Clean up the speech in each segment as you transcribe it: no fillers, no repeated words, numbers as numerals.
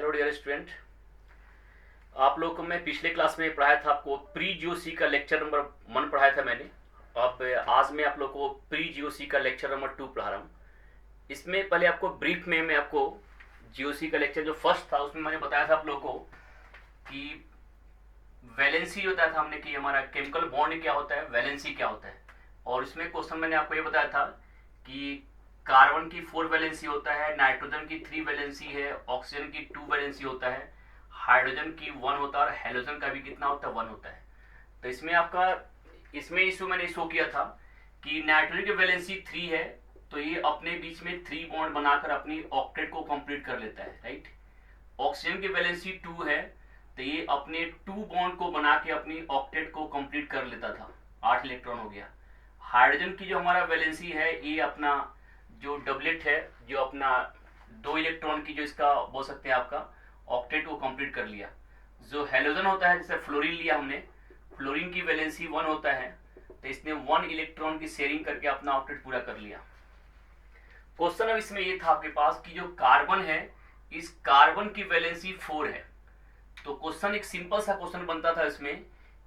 Hello dear student. आप लोगों को मैं पिछले क्लास में पढ़ाया था, आपको प्री जीओसी का लेक्चर नंबर 1 पढ़ाया था मैंने। अब आज मैं आप लोग को प्री जीओसी का लेक्चर नंबर 2 पढ़ा रहा हूँ। इसमें पहले आपको ब्रीफ में मैं आपको जीओसी का लेक्चर जो फर्स्ट था उसमें मैंने बताया था आप लोगों को कि वैलेंसी बताया था हमने कि हमारा केमिकल बॉन्ड क्या होता है, वैलेंसी क्या होता है। और इसमें क्वेश्चन मैंने आपको ये बताया था कि कार्बन की 4 वैलेंसी होता है, नाइट्रोजन की 3 वैलेंसी है, ऑक्सीजन की 2 वैलेंसी होता है, हाइड्रोजन की 1 होता है और हेलोजन का भी कितना होता है, 1 होता है। तो इसमें इशू मैंने शो किया था कि नाइट्रोजन की वैलेंसी 3 है, तो ये अपने बीच में 3 बॉन्ड बनाकर अपनी ऑक्टेट को कंप्लीट कर लेता है, राइट। ऑक्सीजन की वैलेंसी 2 है, तो ये अपने 2 बॉन्ड को बना के अपनी ऑक्टेट को कंप्लीट कर लेता था, 8 इलेक्ट्रॉन हो गया। हाइड्रोजन की जो हमारा वैलेंसी है, ये अपना जो डबलेट है, जो अपना 2 इलेक्ट्रॉन की जो इसका बोल सकते हैं आपका ऑक्टेट को कंप्लीट कर लिया। जो हेलोजन होता है, जैसे फ्लोरीन लिया हमने, फ्लोरीन की वैलेंसी 1 होता है, तो इसने 1 इलेक्ट्रॉन की शेयरिंग करके अपना ऑक्टेट पूरा कर लिया। क्वेश्चन अब इसमें ये था आपके पास कि जो कार्बन है, इस कार्बन की वैलेंसी 4 है। तो क्वेश्चन एक सिंपल सा क्वेश्चन बनता था इसमें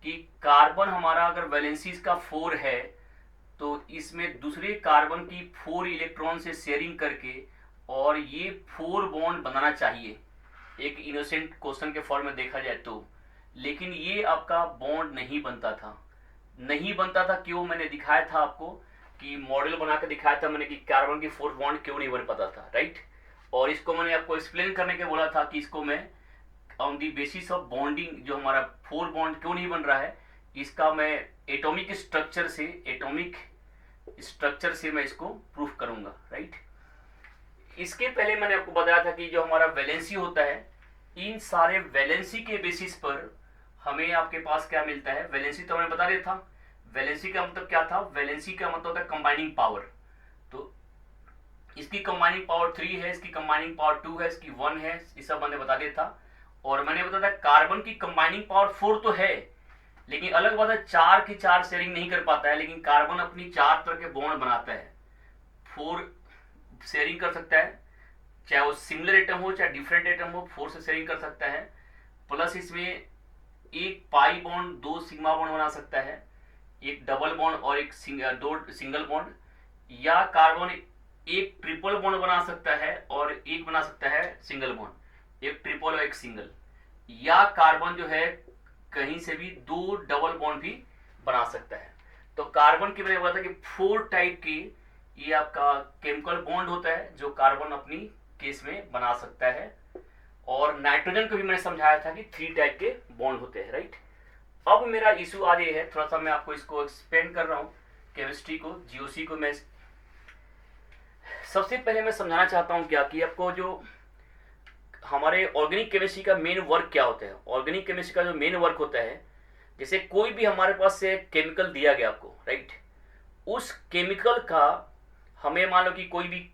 कि कार्बन हमारा अगर वैलेंसी इसका 4 है, तो इसमें दूसरे कार्बन की 4 इलेक्ट्रॉन से शेयरिंग करके और ये 4 बॉन्ड बनाना चाहिए, एक इनोसेंट क्वेश्चन के फॉर्म में देखा जाए तो। लेकिन ये आपका बॉन्ड नहीं बनता था। नहीं बनता था क्यों, मैंने दिखाया था आपको कि मॉडल बना के दिखाया था मैंने कि कार्बन की 4 बॉन्ड क्यों नहीं बन पाता था, राइट। और इसको मैंने आपको एक्सप्लेन करने के बोला था कि इसको मैं on the basis of bonding, जो हमारा 4 बॉन्ड क्यों नहीं बन रहा है, इसका मैं एटॉमिक स्ट्रक्चर से मैं इसको प्रूफ करूंगा, राइट। इसके पहले मैंने आपको बताया था कि जो हमारा वैलेंसी होता है, इन सारे वैलेंसी के बेसिस पर हमें आपके पास क्या मिलता है। वैलेंसी तो हमें बता दिया था। वैलेंसी का मतलब क्या था, वैलेंसी का मतलब होता है कंबाइनिंग पावर। तो इसकी कंबाइनिंग पावर 3 है, इसकी कंबाइनिंग पावर 2 है, इसकी 1 है, ये सब मैंने बता दिया था। और मैंने बताया था कार्बन की कंबाइनिंग पावर 4 तो है, लेकिन अलग बात है 4 की 4 शेयरिंग नहीं कर पाता है, लेकिन कार्बन अपनी 4 तरह के बॉन्ड बनाता है। 4 शेयरिंग कर सकता है, चाहे वो सिमिलर एटम हो चाहे डिफरेंट एटम हो, 4 से शेयरिंग कर सकता है। प्लस इसमें एक पाई बॉन्ड 2 सिग्मा बॉन्ड बना सकता है, एक डबल बॉन्ड और एक 2 सिंगल बॉन्ड। या कार्बन एक ट्रिपल बॉन्ड बना सकता है और एक बना सकता है सिंगल बॉन्ड, एक ट्रिपल और एक सिंगल। या कार्बन जो है कहीं से भी 2 डबल बॉन्ड भी बना सकता है। तो कार्बन की मैंने बोला था कि 4 टाइप की ये आपका केमिकल बॉन्ड होता है जो कार्बन अपनी केस में बना सकता है। और नाइट्रोजन को भी मैंने समझाया था कि 3 टाइप के बॉन्ड होते हैं, राइट। अब मेरा इशू आज ये है, थोड़ा सा मैं आपको इसको एक्सप्लेन कर रहा हूँ केमिस्ट्री को, जीओसी को। मैं सबसे पहले मैं समझाना चाहता हूँ क्या कि आपको जो हमारे ऑर्गेनिक केमिस्ट्री का मेन वर्क क्या होता है। ऑर्गेनिक केमिस्ट्री का जो मेन वर्क होता है, जैसे कोई भी हमारे पास से केमिकल दिया गया आपको, राइट, उस केमिकल का हमें मान लो कि कोई भी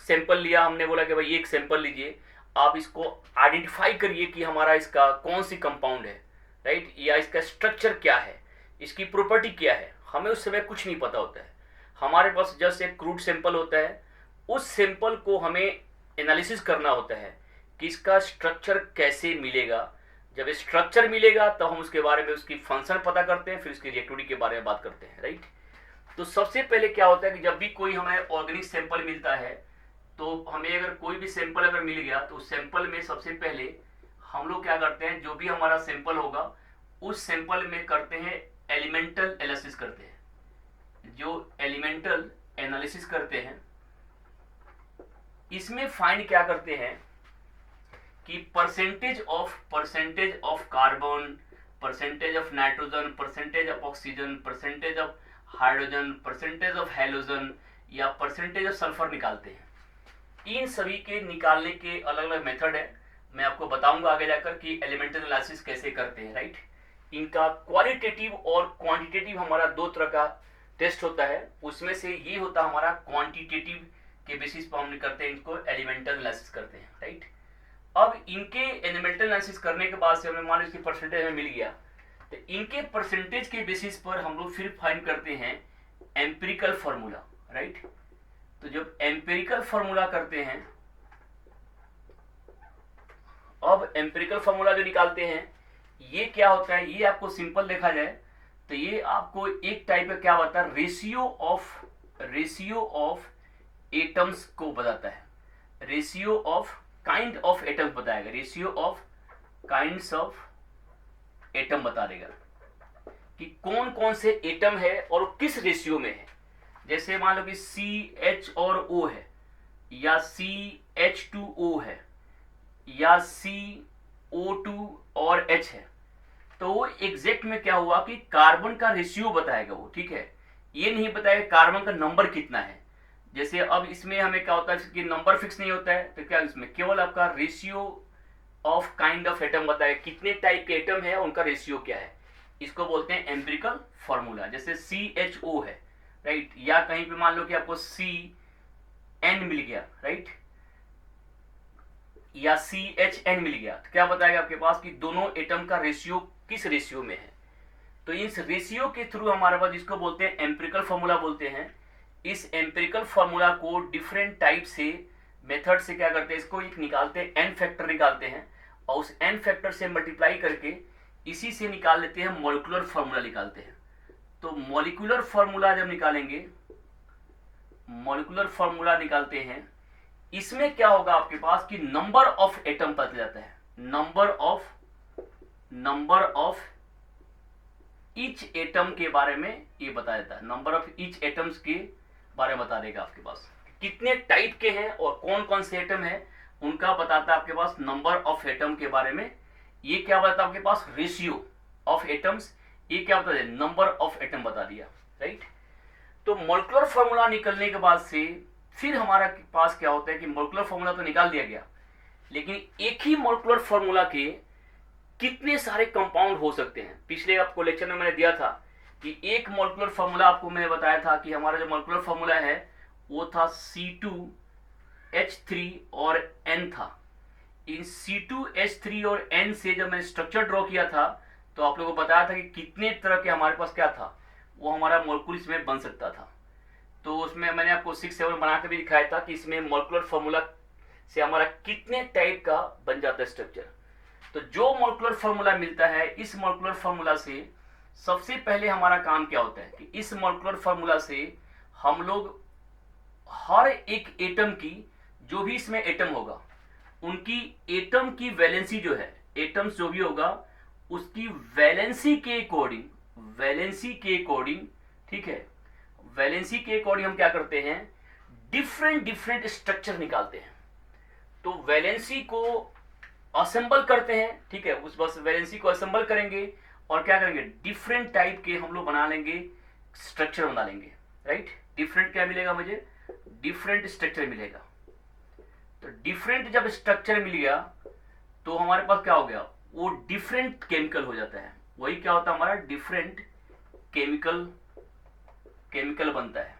सैंपल लिया, हमने बोला कि भाई एक सैंपल लीजिए, आप इसको आइडेंटिफाई करिए कि हमारा इसका कौन सी कंपाउंड है, राइट, या इसका स्ट्रक्चर क्या है, इसकी प्रॉपर्टी क्या है। हमें उस समय कुछ नहीं पता होता है, हमारे पास जस्ट एक क्रूड सैंपल होता है। उस सैंपल को हमें एनालिसिस करना होता है कि इसका स्ट्रक्चर कैसे मिलेगा। जब स्ट्रक्चर मिलेगा तो हम उसके बारे में उसकी फंक्शन पता करते हैं, फिर उसकी रिएक्टिविटी के बारे में बात करते हैं, राइट। तो सबसे पहले क्या होता है कि जब भी कोई हमें ऑर्गेनिक सैंपल मिलता है, तो हमें अगर कोई भी सैंपल अगर मिल गया, तो उस सैंपल में सबसे पहले हम लोग क्या करते हैं, जो भी हमारा सैंपल होगा उस सैंपल में करते हैं एलिमेंटल एनालिसिस करते हैं। जो एलिमेंटल एनालिसिस करते हैं, इसमें फाइंड क्या करते हैं कि percentage of carbon, percentage of nitrogen, percentage of oxygen, percentage of hydrogen, percentage of halogen या परसेंटेज ऑफ सल्फर निकालते हैं। इन सभी के निकालने के अलग अलग मेथड है, मैं आपको बताऊंगा आगे जाकर कि एलिमेंटल एनालिसिस कैसे करते हैं, राइट। इनका क्वालिटेटिव और क्वांटिटेटिव हमारा 2 तरह का टेस्ट होता है। उसमें से ये होता है हमारा क्वांटिटेटिव के बेसिस पर हम करते हैं, इनको एलिमेंटल एनालिसिस करते हैं, राइट। अब इनके एलिमेंटल एनालिसिस करने के बाद से हमें मान लो इसकी परसेंटेज हमें मिल गया, तो इनके परसेंटेज के बेसिस पर हम लोग फिर फाइंड करते हैं एम्पिरिकल फार्मूला, राइट। तो जब एम्पिरिकल फार्मूला करते हैं, अब एम्पिरिकल फार्मूला जो निकालते हैं ये क्या होता है, ये आपको सिंपल देखा जाए तो ये आपको एक टाइप का क्या होता है, रेशियो ऑफ एटम्स को बताता है, ratio of kind of atoms बताएगा, ratio of kinds of atom बता देगा कि कौन कौन से एटम है और किस रेशियो में है। जैसे मान लो कि CH और O है, या CH2O है, या CO2 और H है, तो वो एग्जैक्ट में क्या हुआ कि कार्बन का रेशियो बताएगा वो, ठीक है, ये नहीं बताएगा कार्बन का नंबर कितना है। जैसे अब इसमें हमें क्या होता है कि नंबर फिक्स नहीं होता है, तो क्या इसमें केवल आपका ratio of kind of atom बताएगा, कितने टाइप के एटम है उनका रेशियो क्या है, इसको बोलते हैं एम्पिरिकल फॉर्मूला। जैसे CHO है, राइट, या कहीं पे मान लो कि आपको CN मिल गया, राइट, या CHN मिल गया, तो क्या बताएगा आपके पास कि दोनों एटम का रेशियो किस रेशियो में है। तो इस रेशियो के थ्रू हमारे पास जिसको बोलते हैं एम्पिरिकल फॉर्मूला बोलते हैं, इस एम्पिरिकल फॉर्मूला को डिफरेंट टाइप से मेथड से क्या करते हैं, इसको एक निकालते हैं, n फैक्टर निकालते हैं, और उस n फैक्टर से मल्टीप्लाई करके इसी से निकाल लेते हैं मॉलिक्यूलर फॉर्मूला निकालते हैं। तो मॉलिक्यूलर फॉर्मूला जब निकालेंगे, मॉलिक्यूलर फॉर्मूला निकालते हैं, इसमें क्या होगा आपके पास कि नंबर ऑफ एटम पता जाता है, नंबर ऑफ ईच एटम के बारे में ये बताया जाता है, नंबर ऑफ ईच एटम्स के बारे में बता देगा आपके पास कितने टाइप के हैं और कौन कौन से एटम है उनका बताता है आपके पास नंबर ऑफ एटम के बारे में। ये क्या बताता है आपके पास, रेशियो ऑफ एटम्स, ये क्या बता दिया, नंबर ऑफ एटम बता दिया, राइट। तो मॉलिक्यूलर फॉर्मूला निकलने के बाद से फिर हमारा पास क्या होता है कि मॉलिक्यूलर फॉर्मूला तो निकाल दिया गया, लेकिन एक ही मॉलिक्यूलर फॉर्मूला के कितने सारे कंपाउंड हो सकते हैं। पिछले आपको लेक्चर में मैंने दिया था कि एक मॉलिक्यूलर फॉर्मूला आपको मैंने बताया था कि हमारा जो मॉलिक्यूलर फॉर्मूला है वो था C2H3 और N था। इन C2H3 और N से जब मैंने स्ट्रक्चर ड्रॉ किया था तो आप लोगों को बताया था कि कितने तरह के हमारे पास क्या था, वो हमारा मॉलिक्यूल इसमें बन सकता था। तो उसमें मैंने आपको 6-7 बना के भी दिखाया था कि इसमें मॉलिक्यूलर फॉर्मूला से हमारा कितने टाइप का बन जाता है स्ट्रक्चर। तो जो मॉलिक्यूलर फॉर्मूला मिलता है, इस मॉलिक्यूलर फॉर्मूला से सबसे पहले हमारा काम क्या होता है कि इस मॉलिक्यूलर फॉर्मूला से हम लोग हर एक एटम की, जो भी इसमें एटम होगा उनकी एटम की वैलेंसी जो है, एटम्स जो भी होगा उसकी वैलेंसी के अकॉर्डिंग, ठीक है, वैलेंसी के अकॉर्डिंग हम क्या करते हैं, डिफरेंट स्ट्रक्चर निकालते हैं। तो वैलेंसी को असेंबल करते हैं, ठीक है, उस बस वैलेंसी को असेंबल करेंगे और क्या करेंगे, डिफरेंट टाइप के हम लोग बना लेंगे, स्ट्रक्चर बना लेंगे, राइट। डिफरेंट क्या मिलेगा मुझे, डिफरेंट स्ट्रक्चर मिलेगा। तो डिफरेंट जब स्ट्रक्चर मिल गया तो हमारे पास क्या हो गया, वो डिफरेंट केमिकल हो जाता है। वही क्या होता है, हमारा डिफरेंट केमिकल बनता है।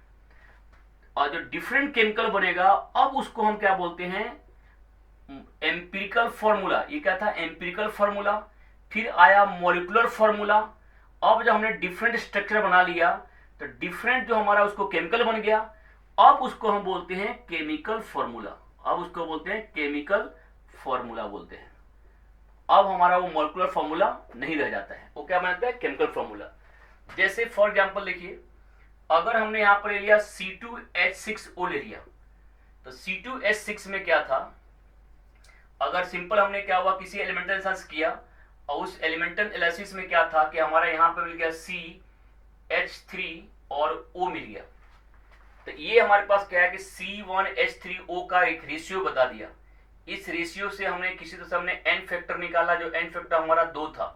और जो डिफरेंट केमिकल बनेगा अब उसको हम क्या बोलते हैं, एम्पिरिकल फॉर्मूला। ये क्या था, एम्पिरिकल फॉर्मूला। फिर आया मॉलिक्यूलर फॉर्मूला। अब जब हमने डिफरेंट स्ट्रक्चर बना लिया तो डिफरेंट जो हमारा उसको केमिकल बन गया, अब उसको हम बोलते हैं केमिकल फॉर्मूला। अब उसको बोलते हैं केमिकल फॉर्मूला बोलते हैं। अब हमारा वो मॉलिक्यूलर फॉर्मूला नहीं रह जाता है, वो क्या बनता है, केमिकल फॉर्मूला। जैसे फॉर एग्जांपल देखिए, अगर हमने यहां पर ले लिया C2H6O ले लिया, तो C2H6 में क्या था, अगर सिंपल हमने क्या हुआ, किसी एलिमेंटल एनालिसिस किया और उस एलिमेंटल एनालिसिस में क्या था कि हमारा यहां पर मिल गया CH3 और O मिल गया। तो ये हमारे पास क्या है कि C1H3O का एक रेशियो बता दिया। इस रेशियो से हमने किसी तरह से हमने n फैक्टर निकाला, जो n फैक्टर हमारा 2 था,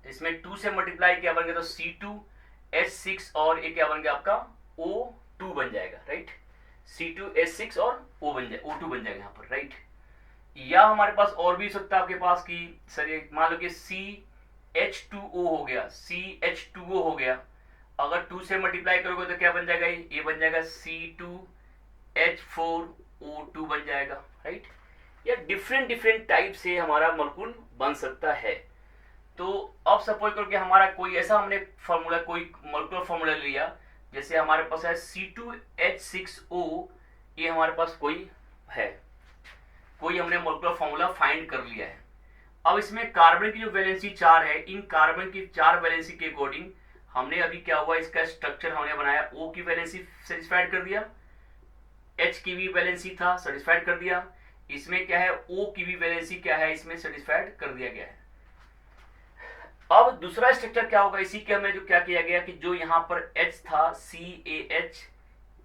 तो इसमें 2 से मल्टीप्लाई किया बन गया तो C2H6 और ये क्या बन गया आपका O2 बन जाएगा, राइट। C2H6 और O2 बन जाएगा यहाँ पर, राइट। या हमारे पास और भी सकता है आपके पास कि सर ये मान लो कि CH2O हो गया, CH2O हो गया, अगर 2 से मल्टीप्लाई करोगे तो क्या बन जाएगा, ये बन जाएगा C2H4O2 बन जाएगा, राइट। या डिफरेंट टाइप से हमारा मॉलिक्यूल बन सकता है। तो अब सपोज करो कि हमारा कोई ऐसा हमने फॉर्मूला, कोई मॉलिक्यूलर फॉर्मूला लिया, जैसे हमारे पास है C2H6O, ये हमारे पास कोई है, कोई हमने मॉलिक्यूलर फॉर्मूला फाइंड कर लिया है। अब इसमें कार्बन की जो वैलेंसी 4 है, इन कार्बन की 4 वैलेंसी के अकॉर्डिंग हमने अभी क्या हुआ, इसका स्ट्रक्चर हमने बनाया, O की वैलेंसी सेटिस्फाइड कर दिया, H की भी वैलेंसी था सेटिस्फाइड कर दिया, इसमें क्या है O की भी वैलेंसी क्या है, इसमें सेटिस्फाइड कर दिया गया है। अब दूसरा स्ट्रक्चर क्या होगा, इसी के हमें जो क्या किया गया कि जो यहाँ पर H था CAH,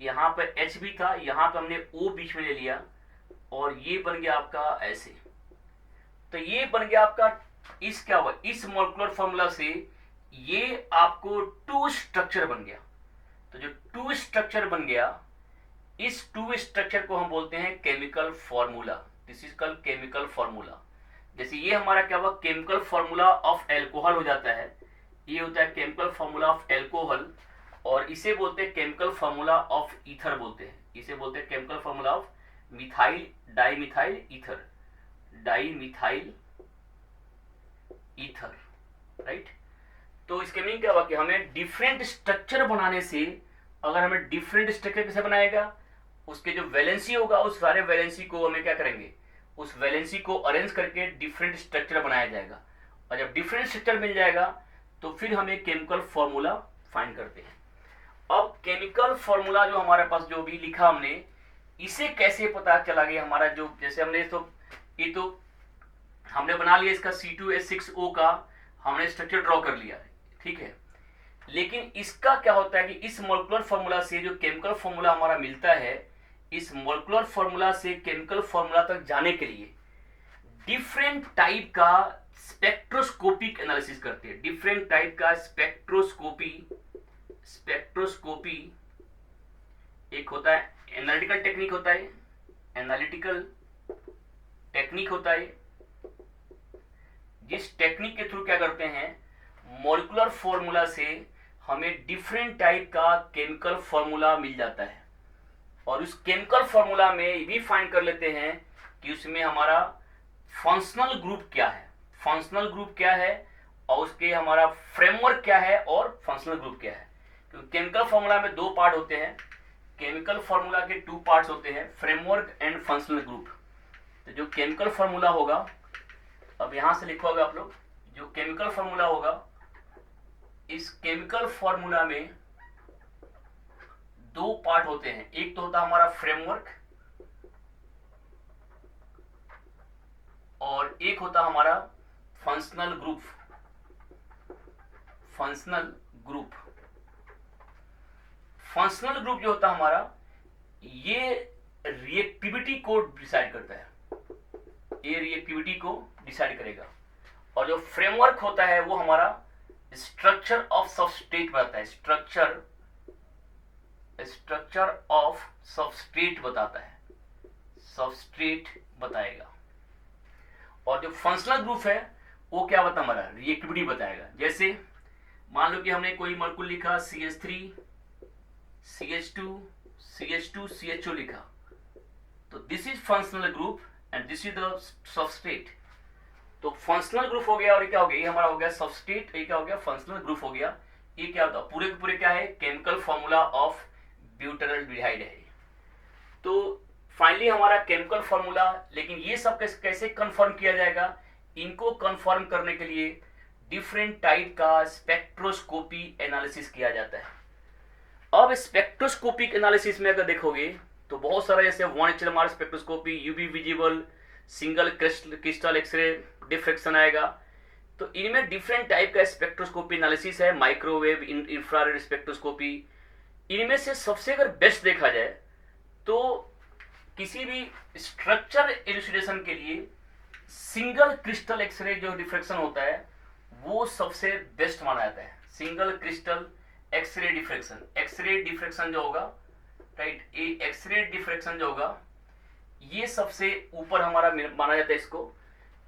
यहाँ पर H भी था, यहाँ पर हमने O बीच में ले लिया और ये बन गया आपका ऐसे। तो ये बन गया आपका, इस क्या हुआ, इस मॉलिक्यूलर फॉर्मूला से ये आपको 2 स्ट्रक्चर बन गया। तो जो 2 स्ट्रक्चर बन गया, इस 2 स्ट्रक्चर को हम बोलते हैं chemical formula. This is called chemical formula. जैसे ये हमारा क्या हुआ, केमिकल फॉर्मूला ऑफ एल्कोहल हो जाता है, ये होता है केमिकल फॉर्मूला ऑफ एल्कोहल, और इसे बोलते हैं केमिकल फॉर्मूला ऑफ ईथर बोलते हैं, इसे बोलते हैं chemical formula of methyl dimethyl ether, dimethyl ether, right. तो इसके मीनिंग क्या हुआ कि हमें डिफरेंट स्ट्रक्चर बनाने से, अगर हमें डिफरेंट स्ट्रक्चर कैसे बनाएगा, उसके जो वैलेंसी होगा उस सारे वैलेंसी को हमें क्या करेंगे, उस वैलेंसी को अरेंज करके डिफरेंट स्ट्रक्चर बनाया जाएगा, और जब डिफरेंट स्ट्रक्चर मिल जाएगा तो फिर हम एक केमिकल फॉर्मूला फाइंड करते हैं। अब केमिकल फॉर्मूला जो हमारे पास जो भी लिखा हमने, इसे कैसे पता चला गया हमारा, जो जैसे हमने तो ये तो हमने बना लिया इसका C2H6O का हमने स्ट्रक्चर ड्रॉ कर लिया, ठीक है, लेकिन इसका क्या होता है कि इस मॉलिक्यूलर फॉर्मूला से जो केमिकल फॉर्मूला हमारा मिलता है, इस मॉलिक्यूलर फॉर्मूला से केमिकल फॉर्मूला तक जाने के लिए डिफरेंट टाइप का स्पेक्ट्रोस्कोपिक एनालिसिस करते हैं, डिफरेंट टाइप का स्पेक्ट्रोस्कोपी एक होता है, एनालिटिकल टेक्निक होता है, एनालिटिकल टेक्निक होता है, जिस टेक्निक के थ्रू क्या करते हैं, मॉलिक्यूलर फॉर्मूला से हमें डिफरेंट टाइप का केमिकल फॉर्मूला मिल जाता है, और उस केमिकल फॉर्मूला में भी फाइंड कर लेते हैं कि उसमें हमारा फंक्शनल ग्रुप क्या है, फंक्शनल ग्रुप क्या है, और उसके हमारा फ्रेमवर्क क्या है, और फंक्शनल ग्रुप क्या है। क्योंकि केमिकल फॉर्मूला में 2 पार्ट होते हैं, केमिकल फॉर्मूला के 2 पार्ट्स होते हैं, फ्रेमवर्क एंड फंक्शनल ग्रुप। तो जो केमिकल फॉर्मूला होगा, अब यहां से लिखोगे आप लोग, जो केमिकल फॉर्मूला होगा, इस केमिकल फॉर्मूला में 2 पार्ट होते हैं, एक तो होता है हमारा फ्रेमवर्क और एक होता हमारा functional group, functional group. Functional group जो होता है हमारा, ये रिएक्टिविटी को डिसाइड करता है, ये रिएक्टिविटी को डिसाइड करेगा, और जो फ्रेमवर्क होता है वो हमारा स्ट्रक्चर ऑफ सबस्ट्रेट बताता है, स्ट्रक्चर ऑफ सबस्ट्रेट बताता है, सबस्ट्रेट बताएगा। और जो फंक्शनल ग्रुप है वो क्या बताता हमारा, रिएक्टिविटी बताएगा। जैसे मान लो कि हमने कोई मॉलिक्यूल लिखा CH3 CH2 CH2 CHO लिखा, तो this is functional group and this is the substrate. तो फंक्शनल ग्रुप हो गया, और ये क्या हो गया, ये हमारा हो गया सबस्ट्रेट, ये क्या हो गया, फंक्शनल ग्रुप हो गया। ये क्या होता है, पूरे के पूरे क्या है, केमिकल फॉर्मूला ऑफ ब्यूटाइलडिहाइड है। तो फाइनली हमारा केमिकल फॉर्मूला, लेकिन ये सब कैसे कंफर्म किया जाएगा, इनको कंफर्म करने के लिए डिफरेंट टाइप का स्पेक्ट्रोस्कोपी एनालिसिस किया जाता है। अब स्पेक्ट्रोस्कोपिक एनालिसिस में अगर देखोगे तो बहुत सारा, जैसे one HLMR spectroscopy, UV visible, single crystal x ray diffraction आएगा। तो इनमें डिफरेंट टाइप का स्पेक्ट्रोस्कोपी एनालिसिस है, माइक्रोवेव, इंफ्रारेड स्पेक्ट्रोस्कोपी। इनमें से सबसे अगर बेस्ट देखा जाए तो किसी भी स्ट्रक्चर इलुसिडेशन के लिए सिंगल क्रिस्टल एक्सरे जो डिफ्रेक्शन होता है वो सबसे बेस्ट माना जाता है। Single crystal x ray diffraction, x ray diffraction जो होगा, राइट, ये एक्सरे डिफ्रेक्शन जो होगा ये सबसे ऊपर हमारा माना जाता है इसको।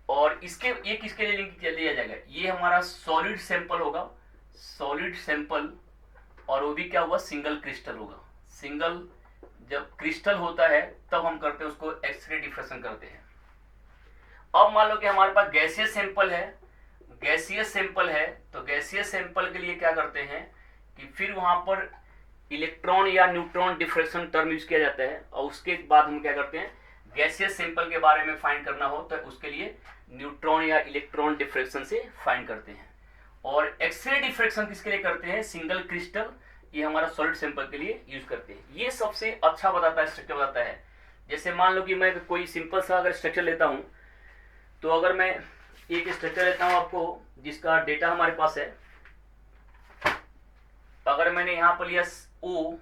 और इसके ये किसके लिए लिंक लिया जाएगा, ये हमारा सॉलिड सैंपल होगा, सॉलिड सैंपल, और वो भी क्या हुआ, सिंगल क्रिस्टल होगा। सिंगल जब क्रिस्टल होता है तब हम करते हैं उसको एक्सरे डिफ्रेक्शन करते हैं। अब मान लो कि हमारे पास गैसियस सैंपल है, गैसियस सैंपल है, तो गैसियस सैंपल के लिए क्या करते हैं कि फिर वहां पर इलेक्ट्रॉन या न्यूट्रॉन डिफ्रेक्शन टर्म यूज किया जाता है, और उसके बाद हम क्या करते हैं गैसियस सैंपल के बारे में फाइंड करना हो तो उसके लिए न्यूट्रॉन या इलेक्ट्रॉन डिफ्रैक्शन से फाइंड करते हैं। और एक्सरे डिफ्रैक्शन किसके लिए करते हैं? सिंगल क्रिस्टल, ये हमारा सॉलिड सैंपल के लिए यूज करते हैं। ये सबसे अच्छा बताता है, स्ट्रक्चर बताता है। जैसे मान लो कि मैं कोई सिंपल सा अगर स्ट्रक्चर लेता हूं, तो अगर मैं एक स्ट्रक्चर लेता हूं आपको जिसका डेटा हमारे पास है, अगर मैंने यहां पर लिया O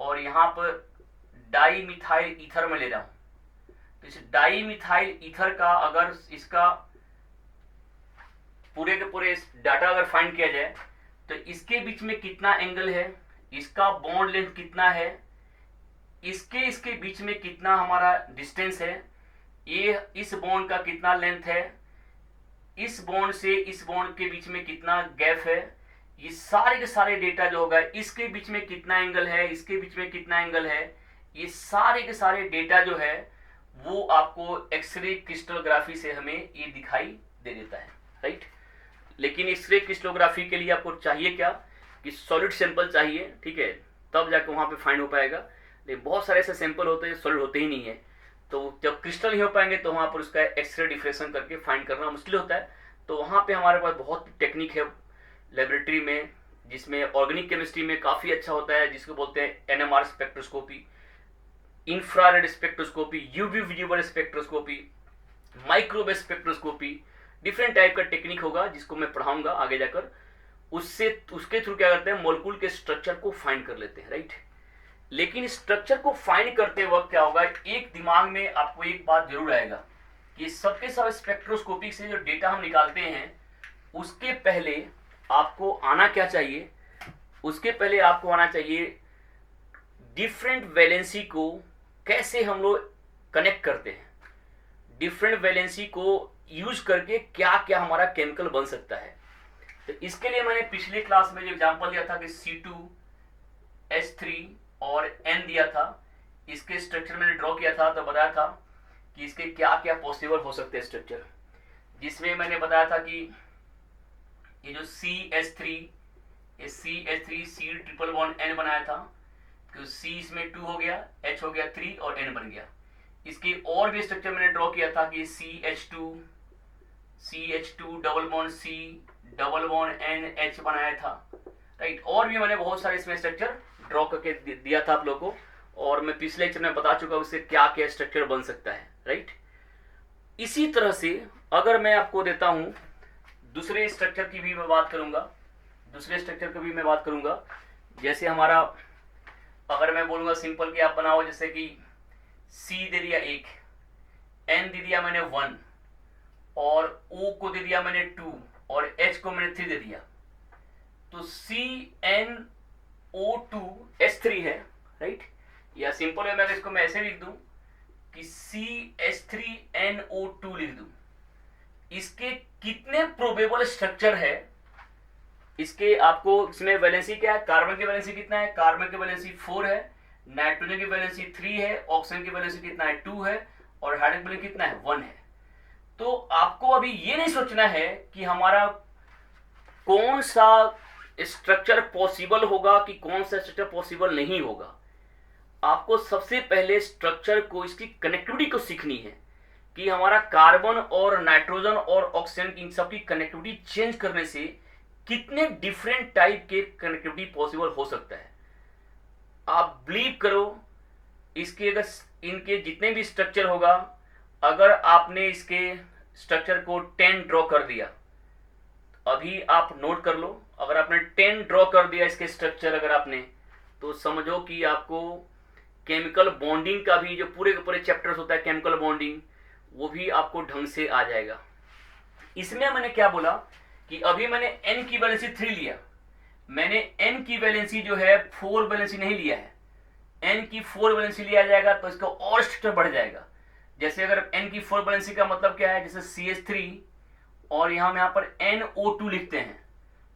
और यहां पर डाई मिथाइल ईथर में ले रहा हूं, तो इस डाई मिथाइल ईथर का अगर इसका पूरे के पूरे डाटा अगर फाइंड किया जाए तो इसके बीच में कितना एंगल है, इसका बॉन्ड लेंथ कितना है, इसके बीच में कितना हमारा डिस्टेंस है, ये इस बॉन्ड का कितना लेंथ है, इस बॉन्ड से इस बॉन्ड के बीच में कितना गैप है, ये सारे के सारे डेटा जो होगा, इसके बीच में कितना एंगल है, इसके बीच में कितना एंगल है, ये सारे के सारे डेटा जो है वो आपको एक्सरे क्रिस्टलोग्राफी से हमें ये दिखाई दे देता है, राइट। लेकिन एक्सरे क्रिस्टलोग्राफी के लिए आपको चाहिए क्या कि सॉलिड सैंपल चाहिए, ठीक है, तब जाकर वहां पे फाइंड हो पाएगा। लेकिन बहुत सारे ऐसे सैंपल होते हैं सॉलिड होते ही नहीं है, तो जब क्रिस्टल नहीं हो पाएंगे तो वहां पर उसका एक्सरे डिफ्रेक्शन करके फाइंड करना मुश्किल होता है। तो वहां पे हमारे पास बहुत टेक्निक है लेबोरेटरी में, जिसमें ऑर्गेनिक केमिस्ट्री में काफ़ी अच्छा होता है, जिसको बोलते हैं NMR spectroscopy, infrared spectroscopy, UV visible spectroscopy, microwave spectroscopy, different type का टेक्निक होगा जिसको मैं पढ़ाऊंगा आगे जाकर। उसके थ्रू क्या करते हैं, मॉलिक्यूल के स्ट्रक्चर को फाइंड कर लेते हैं, राइट। लेकिन स्ट्रक्चर को फाइंड करते वक्त क्या होगा, एक दिमाग में आपको एक बात जरूर आएगा कि सबके सब स्पेक्ट्रोस्कोपी से जो डेटा हम निकालते हैं उसके पहले आपको आना क्या चाहिए, उसके पहले आपको आना चाहिए डिफरेंट वैलेंसी को कैसे हम लोग कनेक्ट करते हैं, डिफरेंट वैलेंसी को यूज करके क्या क्या हमारा केमिकल बन सकता है। तो इसके लिए मैंने पिछले क्लास में जो एग्जांपल दिया था कि C2H3 और N दिया था, इसके स्ट्रक्चर मैंने ड्रॉ किया था, तो बताया था कि इसके क्या क्या पॉसिबल हो सकते हैं स्ट्रक्चर, जिसमें मैंने बताया था कि ये जो CH3, ये CH3 C triple bond N बनाया था, तो C इसमें 2 हो गया, H हो गया 3 और N बन गया। इसके और भी स्ट्रक्चर मैंने ड्रॉ किया था कि CH2 double bond C double bond N H बनाया था, राइट। और भी मैंने बहुत सारे इसमें स्ट्रक्चर ड्रॉ करके दिया था आप लोगों को, और मैं पिछले लेक्चर में बता चुका उससे क्या क्या स्ट्रक्चर बन सकता है, राइट। इसी तरह से अगर मैं आपको देता हूं दूसरे स्ट्रक्चर की भी मैं बात करूंगा, जैसे हमारा अगर मैं बोलूंगा सिंपल कि आप बनाओ, जैसे कि C दे दिया 1, N दे दिया मैंने 1 और O को दे दिया मैंने 2 और H को मैंने 3 दे दिया, तो CnO2H3 है, राइट। या सिंपल है, मैं इसको मैं ऐसे लिख दूं कि CH3NO2 लिख दूं। इसके कितने प्रोबेबल स्ट्रक्चर है, इसके आपको इसमें वैलेंसी क्या है, कार्बन की वैलेंसी कितना है, कार्बन की वैलेंसी 4 है, नाइट्रोजन की वैलेंसी 3 है, ऑक्सीजन की वैलेंसी कितना है 2 है, और हाइड्रोजन की कितना है 1 है। तो आपको अभी ये नहीं सोचना है कि हमारा कौन सा स्ट्रक्चर पॉसिबल होगा कि कौन सा स्ट्रक्चर पॉसिबल नहीं होगा। आपको सबसे पहले स्ट्रक्चर को, इसकी कनेक्टिविटी को सीखनी है कि हमारा कार्बन और नाइट्रोजन और ऑक्सीजन इन सब की कनेक्टिविटी चेंज करने से कितने डिफरेंट टाइप के कनेक्टिविटी पॉसिबल हो सकता है। आप बिलीव करो, इसके अगर इनके जितने भी स्ट्रक्चर होगा, अगर आपने इसके स्ट्रक्चर को 10 ड्रॉ कर दिया, अभी आप नोट कर लो, अगर आपने 10 ड्रॉ कर दिया इसके स्ट्रक्चर अगर आपने, तो समझो कि आपको केमिकल बॉन्डिंग का भी जो पूरे के पूरे चैप्टर्स होता है केमिकल बॉन्डिंग, वो भी आपको ढंग से आ जाएगा। इसमें मैंने क्या बोला कि अभी मैंने N की वैलेंसी 3 लिया, मैंने N की वैलेंसी जो है 4 वैलेंसी नहीं लिया है। N की 4 वैलेंसी लिया जाएगा तो इसका और स्ट्रक्चर बढ़ जाएगा। जैसे अगर N की 4 वैलेंसी का मतलब क्या है, जैसे CH3 और यहाँ पर NO2 लिखते हैं,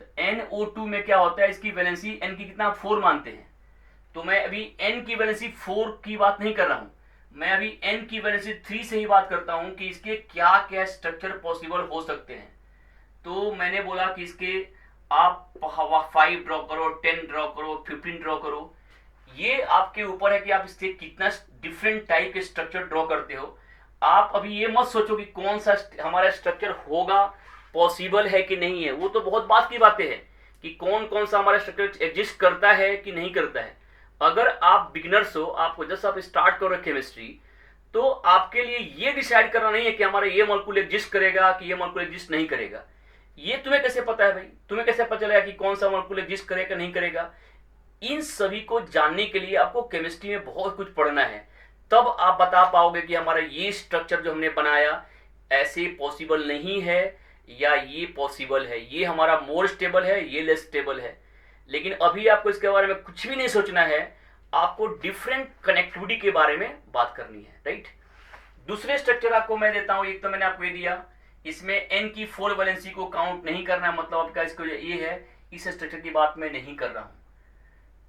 तो NO2 में क्या होता है, इसकी वैलेंसी N की कितना 4 मानते हैं, तो मैं अभी N की वैलेंसी 4 की बात नहीं कर रहा हूं, मैं अभी N की वैलेंसी 3 से ही बात करता हूं कि इसके क्या क्या स्ट्रक्चर पॉसिबल हो सकते हैं। तो मैंने बोला कि इसके आप 5 ड्रॉ करो, 10 ड्रॉ करो, 15 ड्रॉ करो, ये आपके ऊपर है कि आप इससे कितना डिफरेंट टाइप के स्ट्रक्चर ड्रॉ करते हो। आप अभी ये मत सोचो कि कौन सा हमारा स्ट्रक्चर होगा, पॉसिबल है कि नहीं है, वो तो बहुत बात की बातें हैं कि कौन कौन सा हमारा स्ट्रक्चर एग्जिस्ट करता है कि नहीं करता है। अगर आप बिगिनर्स हो, आपको जस्ट आप स्टार्ट करो केमिस्ट्री, तो आपके लिए ये डिसाइड करना नहीं है कि हमारा ये मॉलिक्यूल एग्जिस्ट करेगा कि ये मॉलिक्यूल एग्जिस्ट नहीं करेगा। ये तुम्हें कैसे पता है भाई? तुम्हें कैसे पता चलेगा कि कौन सा मॉलिक्यूल एग्जिस्ट करेगा नहीं करेगा? इन सभी को जानने के लिए आपको केमिस्ट्री में बहुत कुछ पढ़ना है, तब आप बता पाओगे कि हमारा ये स्ट्रक्चर जो हमने बनाया ऐसे पॉसिबल नहीं है या ये पॉसिबल है, ये हमारा मोर स्टेबल है, ये लेस स्टेबल है। लेकिन अभी आपको इसके बारे में कुछ भी नहीं सोचना है, आपको डिफरेंट कनेक्टिविटी के बारे में बात करनी है, राइट। दूसरे स्ट्रक्चर आपको मैं देता हूं, एक तो मैंने आपको ये दिया, इसमें एन की 4 वैलेंसी को काउंट नहीं करना है, मतलब आपका इसको ये है, इस स्ट्रक्चर की बात मैं नहीं कर रहा हूं।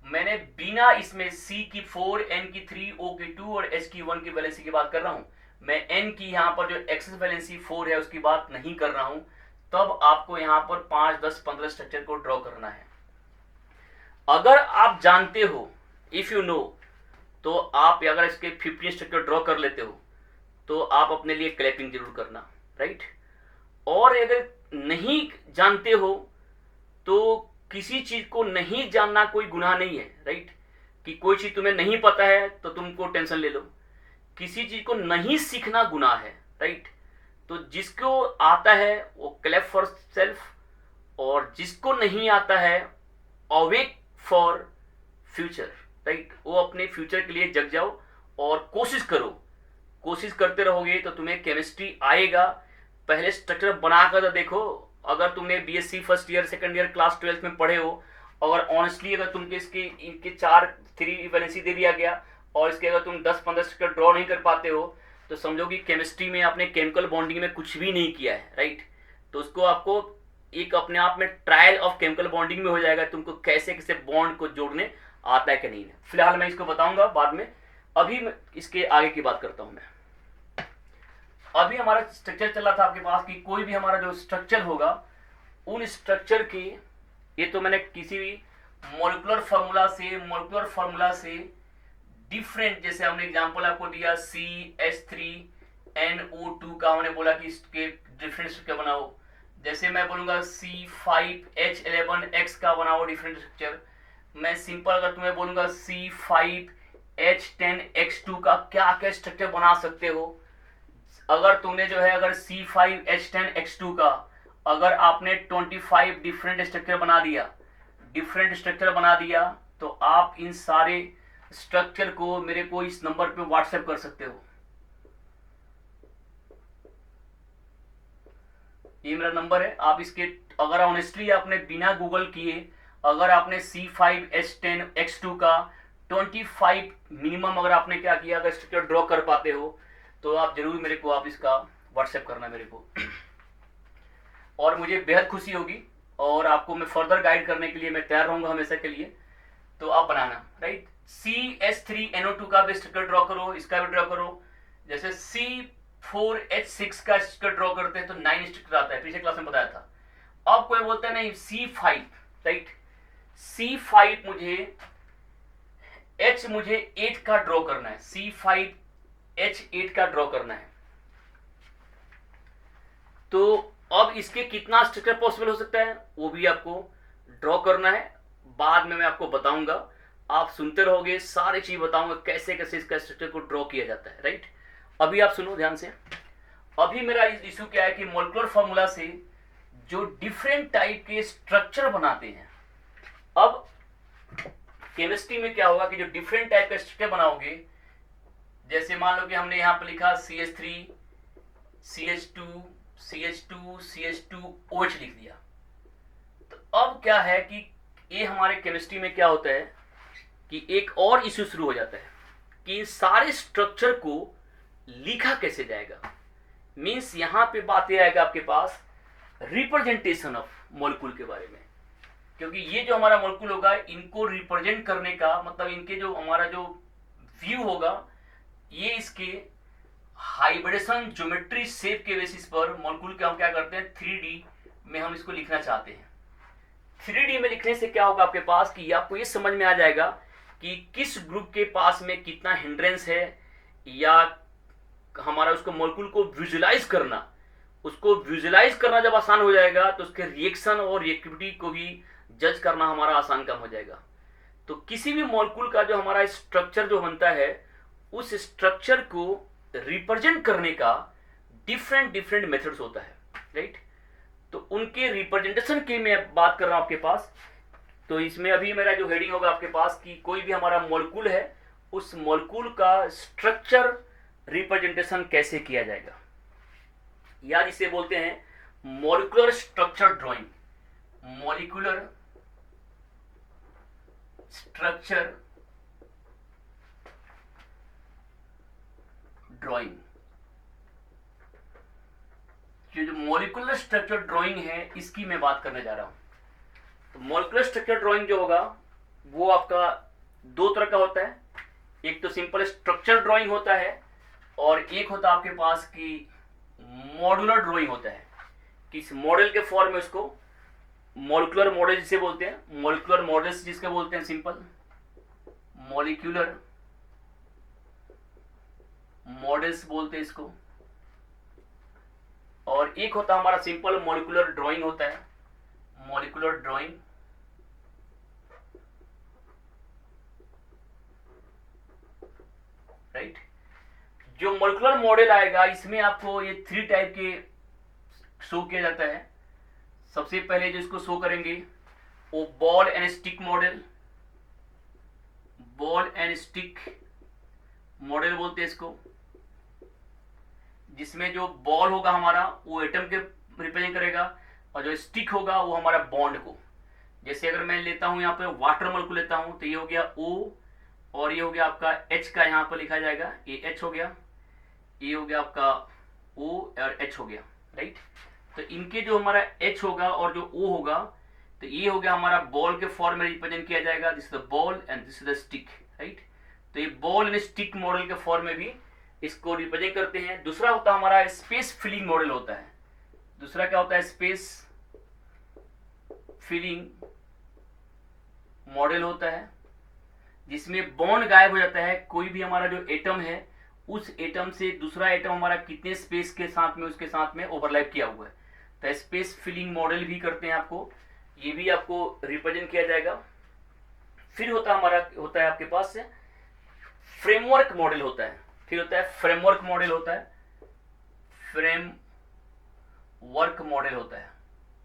मैंने बिना इसमें C की 4, N की 3, O की 2 और H की 1 की वैलेंसी की बात कर रहा हूं। मैं N की यहाँ पर जो एक्सेस वैलेंसी 4 है उसकी बात नहीं कर रहा हूं। तब आपको यहाँ पर 5, 10, 15 स्ट्रक्चर को ड्रॉ करना है। अगर आप जानते हो, इफ यू नो, तो आप अगर इसके 15 स्ट्रक्चर ड्रॉ कर लेते हो तो आप अपने लिए क्लैपिंग जरूर करना, राइट। और अगर नहीं जानते हो तो किसी चीज को नहीं जानना कोई गुनाह नहीं है, राइट। कि कोई चीज तुम्हें नहीं पता है तो तुमको टेंशन ले लो, किसी चीज को नहीं सीखना गुनाह है, राइट। तो जिसको आता है वो क्लैप फॉर सेल्फ, और जिसको नहीं आता है अवेक फॉर फ्यूचर, राइट। वो अपने फ्यूचर के लिए जग जाओ और कोशिश करो। कोशिश करते रहोगे तो तुम्हें केमिस्ट्री आएगा। पहले स्ट्रक्चर बनाकर तो देखो। अगर तुमने BSc first year, second year, class 12 में पढ़े हो, अगर ऑनेस्टली अगर तुमके इनके 3 वैलेंसी दे दिया गया और इसके अगर तुम 10-15 स्ट्रक्चर ड्रॉ नहीं कर पाते हो तो समझो कि केमिस्ट्री में आपने केमिकल बॉन्डिंग में कुछ भी नहीं किया है, राइट। तो उसको आपको एक अपने आप में ट्रायल ऑफ केमिकल बॉन्डिंग में हो जाएगा, तुमको कैसे कैसे बॉन्ड को जोड़ने आता है कि नहीं। फिलहाल मैं इसको बताऊंगा बाद में, अभी मैं इसके आगे की बात करता हूं। मैं अभी हमारा स्ट्रक्चर चल रहा था आपके पास कि कोई भी हमारा जो स्ट्रक्चर होगा उन स्ट्रक्चर के, ये तो मैंने किसी भी मॉलिक्यूलर फार्मूला से डिफरेंट, जैसे हमने एग्जांपल आपको दिया CH3NO2 का, हमने बोला कि इसके डिफरेंट स्ट्रक्चर बनाओ। जैसे मैं बोलूंगा C5H11X का बनाओ डिफरेंट स्ट्रक्चर। मैं सिंपल अगर तुम्हें बोलूंगा C5H10X2 का क्या क्या स्ट्रक्चर बना सकते हो। अगर तुमने जो है अगर C5H10X2 का अगर आपने 25 डिफरेंट स्ट्रक्चर बना दिया तो आप इन सारे स्ट्रक्चर को मेरे को इस नंबर पे व्हाट्सएप कर सकते हो। ये मेरा नंबर है। आप इसके अगर ऑनेस्टली आपने बिना गूगल किए अगर आपने C5H10X2 का 25 मिनिमम अगर आपने क्या किया, अगर स्ट्रक्चर ड्रॉ कर पाते हो तो आप जरूर मेरे को आप इसका व्हाट्सएप करना मेरे को, और मुझे बेहद खुशी होगी और आपको मैं फर्दर गाइड करने के लिए मैं तैयार रहूंगा हमेशा के लिए। तो आप बनाना, राइट। CH3NO2 का भी स्ट्रक्चर ड्रॉ करो, इसका भी ड्रॉ करो। जैसे C4H6 का स्ट्रक्चर ड्रॉ करते हैं तो 9 स्ट्रक्चर आता है, पिछले क्लास में बताया था। अब कोई बोलता है नहीं C5, राइट। C5 मुझे 8 का ड्रॉ करना है, C5H8 का ड्रॉ करना है। तो अब इसके कितना स्ट्रक्चर पॉसिबल हो सकता है वो भी आपको ड्रॉ करना है, बाद में मैं आपको बताऊंगा। आप सुनते रहोगे, सारी चीज बताऊंगा कैसे कैसे इसका स्ट्रक्चर को ड्रॉ किया जाता है, राइट। अभी आप सुनो ध्यान से। अभी मेरा इशू क्या है कि मॉलिक्यूलर फार्मूला से जो डिफरेंट टाइप के स्ट्रक्चर बनाते हैं, अब केमिस्ट्री में क्या होगा कि जो डिफरेंट टाइप का स्ट्रक्चर बनाओगे, जैसे मान लो कि हमने यहां पर लिखा CH3 CH2 CH2 CH2OH लिख दिया। तो अब क्या है कि ये हमारे केमिस्ट्री में क्या होता है कि एक और इश्यू शुरू हो जाता है कि सारे स्ट्रक्चर को लिखा कैसे जाएगा। मींस यहां पे बात ये आएगा आपके पास रिप्रेजेंटेशन ऑफ मॉलिक्यूल के बारे में, क्योंकि ये जो हमारा मॉलिक्यूल होगा इनको रिप्रेजेंट करने का मतलब इनके जो हमारा जो व्यू होगा ये इसके हाइब्रिडेशन ज्योमेट्री शेप के बेसिस पर मॉलिक्यूल के हम क्या करते हैं 3D में हम इसको लिखना चाहते हैं। 3D में लिखने से क्या होगा आपके पास कि आपको ये समझ में आ जाएगा कि किस ग्रुप के पास में कितना हिंड्रेंस है, या हमारा उसको मॉलिक्यूल को विजुलाइज करना, उसको विजुलाइज करना जब आसान हो जाएगा तो उसके रिएक्शन और रिएक्टिविटी को भी जज करना हमारा आसान काम हो जाएगा। तो किसी भी मॉलिक्यूल का जो हमारा स्ट्रक्चर जो बनता है, उस स्ट्रक्चर को रिप्रेजेंट करने का डिफरेंट डिफरेंट मेथड्स होता है, राइट। तो उनके रिप्रेजेंटेशन की मैं बात कर रहा हूं आपके पास। तो इसमें अभी मेरा जो हेडिंग होगा आपके पास कि कोई भी हमारा मॉलिक्यूल है, उस मॉलिक्यूल का स्ट्रक्चर रिप्रेजेंटेशन कैसे किया जाएगा, या जिसे बोलते हैं molecular structure drawing. Molecular structure drawing, जो मॉलिक्यूलर स्ट्रक्चर ड्राइंग है इसकी मैं बात करने जा रहा हूं। तो मॉलिक्यूलर स्ट्रक्चर ड्राइंग जो होगा वो आपका दो तरह का होता है। एक तो सिंपल स्ट्रक्चर ड्राइंग होता है, और एक होता है आपके पास कि मॉड्यूलर ड्राइंग होता है। किस मॉडल के फॉर्म में उसको मॉलिक्यूलर मॉडल जिसे बोलते हैं, मॉलिक्यूलर मॉडल्स जिसके बोलते हैं सिंपल मॉलिक्यूलर मॉडल्स बोलते हैं इसको। और एक होता है हमारा सिंपल मॉलिक्यूलर ड्राइंग होता है, मॉलिक्यूलर ड्राइंग। राइट। जो मॉलिक्यूलर मॉडल आएगा इसमें आपको ये 3 टाइप के शो किया जाता है। सबसे पहले जो इसको शो करेंगे वो ball and stick model, ball and stick model बोलते हैं इसको, जिसमें जो बॉल होगा हमारा वो एटम के रिप्रेजेंट करेगा, और जो स्टिक होगा वो हमारा बॉन्ड को। जैसे अगर मैं लेता हूं यहाँ पे वाटर मॉलिक्यूल लेता हूं तो ये हो गया O, और ये हो गया आपका H का यहाँ पर लिखा जाएगा, ये H हो गया, ये हो गया आपका O और H हो गया, राइट। तो इनके जो हमारा H होगा और जो O होगा, तो ये हो गया हमारा बॉल के फॉर्म में रिप्रेजेंट किया जाएगा, this is the ball and this is the stick, right. तो ये बॉल एंड स्टिक मॉडल के फॉर्म में भी इसको रिप्रेजेंट करते हैं। दूसरा होता है हमारा स्पेस फिलिंग मॉडल होता है। दूसरा क्या होता है, स्पेस फिलिंग मॉडल होता है, जिसमें बॉन्ड गायब हो जाता है। कोई भी हमारा जो एटम है, उस एटम से दूसरा एटम हमारा कितने स्पेस के साथ में उसके साथ में ओवरलैप किया हुआ है, तो स्पेस फिलिंग मॉडल भी करते हैं आपको, ये भी आपको रिप्रेजेंट किया जाएगा। फिर होता है आपके पास से फ्रेमवर्क मॉडल होता है। फिर होता है फ्रेमवर्क मॉडल होता है, फ्रेमवर्क मॉडल होता है।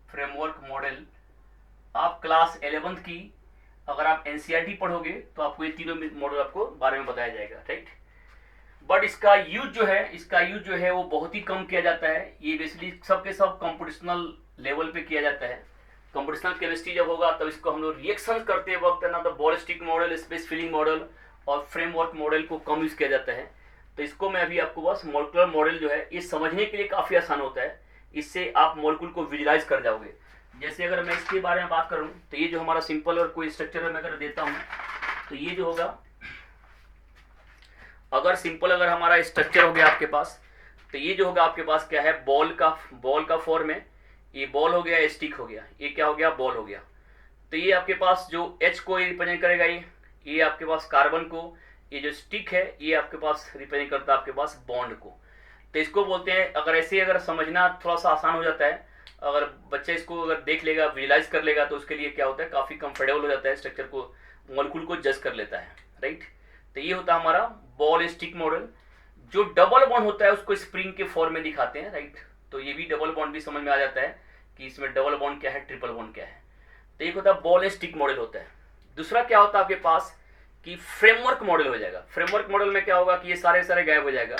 फ्रेमवर्क मॉडल आप क्लास 11th की अगर आप एनसीईआरटी पढ़ोगे तो आपको ये तीनों मॉडल आपको बारे में बताया जाएगा, राइट। बट इसका यूज जो है वो बहुत ही कम किया जाता है। ये बेसिकली सबके सब कंप्यूटेशनल लेवल पे किया जाता है। कंप्यूटेशनल केमिस्ट्री जब होगा तब इसको हम लोग रिएक्शन करते वक्त ना, तो ball stick model, space filling model और फ्रेमवर्क मॉडल को कम यूज किया जाता है। तो इसको मैं अभी आपको बस मॉलिक्यूलर मॉडल जो है ये समझने के लिए काफ़ी आसान होता है, इससे आप मॉलिक्यूल को विजुलाइज कर जाओगे। जैसे अगर मैं इसके बारे में बात करूं तो ये जो हमारा सिंपल और कोई स्ट्रक्चर मैं अगर देता हूं तो ये जो होगा, अगर सिंपल अगर हमारा स्ट्रक्चर हो गया आपके पास, तो ये जो होगा आपके पास क्या है, बॉल का फॉर्म है। ये बॉल हो गया, स्टिक हो गया, ये क्या हो गया, बॉल हो गया। तो ये आपके पास जो H को रिप्रेजेंट करेगा, ये आपके पास कार्बन को, ये जो स्टिक है ये आपके पास रिप्रेजेंट करता है आपके पास बॉन्ड को। तो इसको बोलते हैं, अगर ऐसे अगर समझना थोड़ा सा आसान हो जाता है, अगर बच्चा इसको अगर देख लेगा, विजुलाइज कर लेगा, तो उसके लिए क्या होता है, काफ़ी कंफर्टेबल हो जाता है, स्ट्रक्चर को, मॉलिक्यूल को जज कर लेता है, राइट। तो ये होता है हमारा बॉल स्टिक मॉडल। जो डबल बॉन्ड होता है उसको स्प्रिंग के फॉर्म में दिखाते हैं, राइट। तो ये भी डबल बॉन्ड भी समझ में आ जाता है कि इसमें डबल बॉन्ड क्या है, ट्रिपल बॉन्ड क्या है। तो एक होता है बॉल स्टिक मॉडल होता है। दूसरा क्या होता है आपके पास कि फ्रेमवर्क मॉडल हो जाएगा। फ्रेमवर्क मॉडल में क्या होगा कि ये सारे गायब हो जाएगा,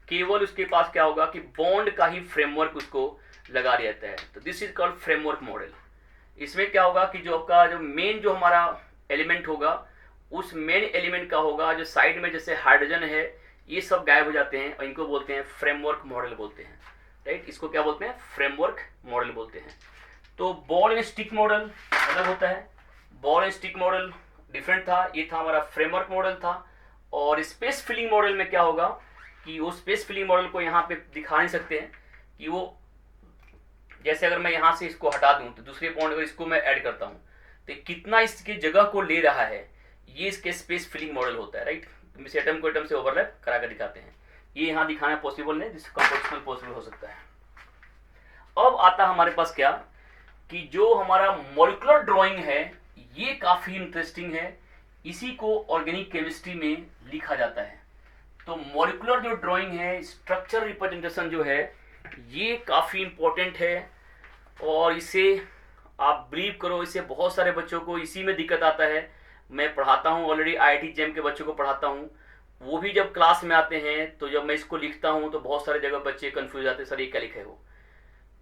केवल उसके पास क्या होगा कि बॉन्ड का ही फ्रेमवर्क उसको लगा दिया जाता है। तो this is called framework model. इसमें क्या होगा कि जो आपका जो मेन जो हमारा एलिमेंट होगा, उस मेन एलिमेंट का होगा जो साइड में जैसे हाइड्रोजन है, ये सब गायब हो जाते हैं और इनको बोलते हैं फ्रेमवर्क मॉडल बोलते हैं, राइट। इसको क्या बोलते हैं, फ्रेमवर्क मॉडल बोलते हैं। तो बॉल एंड स्टिक मॉडल अलग होता है, ball and stick model different था, ये था हमारा फ्रेमवर्क मॉडल था। और स्पेस फिलिंग मॉडल में क्या होगा कि वो स्पेस फिलिंग मॉडल को यहाँ पे दिखा नहीं सकते हैं कि वो, जैसे अगर मैं यहाँ से इसको हटा दूं तो दूसरे बॉन्ड अगर इसको मैं ऐड करता हूँ तो कितना इसकी जगह को ले रहा है, ये इसके स्पेस फिलिंग मॉडल होता है, राइट। इसे एटम को एटम से ओवरलैप करा कर दिखाते हैं। ये यहाँ दिखाना पॉसिबल नहीं, जिससे कंपोजिशनल पॉसिबल हो सकता है। अब आता हमारे पास क्या कि जो हमारा मॉलिक्यूलर ड्राइंग है ये काफ़ी इंटरेस्टिंग है, इसी को ऑर्गेनिक केमिस्ट्री में लिखा जाता है। तो मॉलिक्यूलर जो ड्राइंग है, स्ट्रक्चर रिप्रेजेंटेशन जो है, ये काफ़ी इंपॉर्टेंट है। और इसे आप बिलीव करो, इससे बहुत सारे बच्चों को इसी में दिक्कत आता है। मैं पढ़ाता हूँ ऑलरेडी, IIT JEM के बच्चों को पढ़ाता हूँ। वो भी जब क्लास में आते हैं तो जब मैं इसको लिखता हूँ तो बहुत सारे जगह बच्चे कंफ्यूज आते हैं, सर ये क्या लिखे हो।